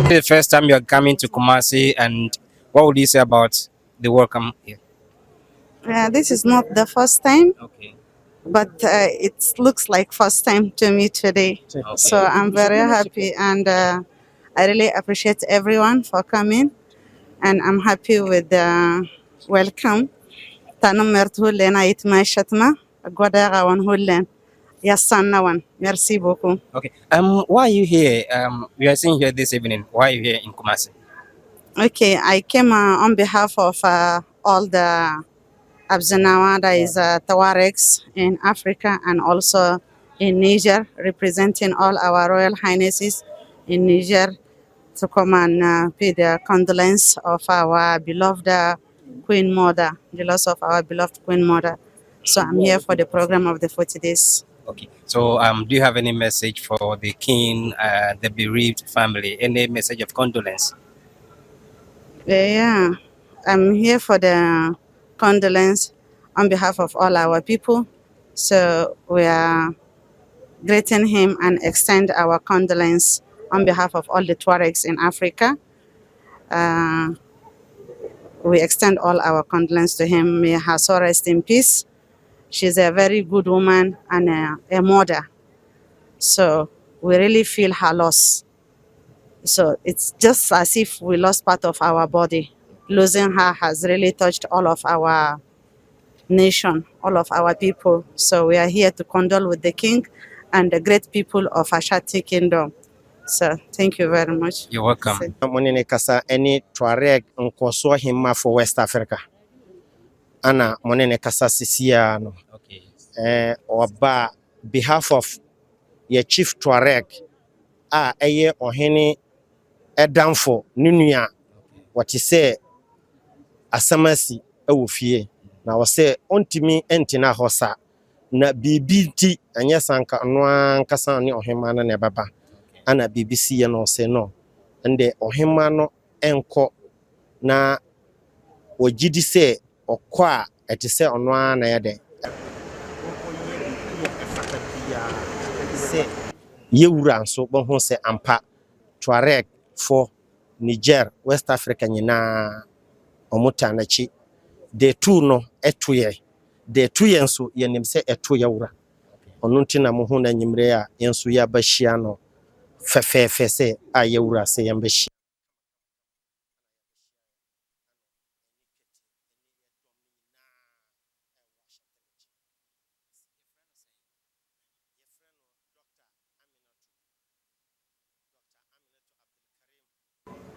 The first time you're coming to Kumasi, and what would you say about the welcome here? This is not the first time, Okay. but it looks like first time to me today. So I'm very happy, and I really appreciate everyone for coming, and I'm happy with the welcome. Tanum mertulen ait maishatma gwada wan hulen yasanna wan. Merci beaucoup. Okay. Why are you here? We are seeing here this evening. Why are you here in Kumasi? Okay, I came on behalf of all the Abzanawa, that is Tuaregs in Africa and also in Niger, representing all our Royal Highnesses in Niger to come and pay the condolence of our beloved Queen Mother, the loss of our beloved Queen Mother. So I'm here for the program of the 40 days. Okay. So, do you have any message for the king, the bereaved family? Any message of condolence? Yeah, I'm here for the condolence on behalf of all our people. So we are greeting him and extend our condolence on behalf of all the Tuaregs in Africa. We extend all our condolence to him. May her soul rest in peace. She's a very good woman and a mother. So we really feel her loss. So it's just as if we lost part of our body. Losing her has really touched all of our nation, all of our people. So we are here to condole with the king and the great people of Ashanti Kingdom. So thank you very much. You're welcome. Monene kasa any Tuareg Nkosuohemaa for West Africa. Ana monene kasa sisia no. Okay. Oba behalf of your chief Tuareg eye ohene edamfo nunua what you say asamasi ewofie na wo say ontimi entina hosa na bibi ti anya sanka no nkasa ne ohema na ne baba ana BBC ye no say no ande ohema no enko na wogidi say okọ a eti say ono na ye de say yewura nso bo ho say ampa Tuareg for Niger West Africa nyina omutanachi de two no etoye de two yenso yenim se etoye wura ono ntina mo ho na nyimre a yenso ya bahia no fefefe se a yewura se yembeshi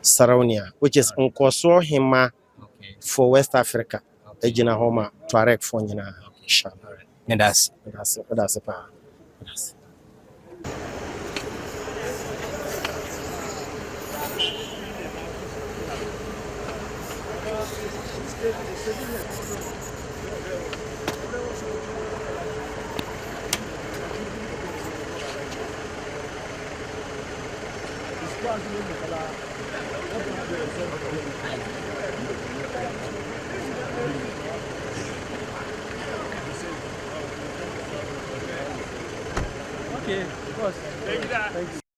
Saraunia, which is Nkosuohemaa for West Africa. Ejina homa Tuareg for nyina inshallah. And that's That's a pa. Okay, of course. Thank you.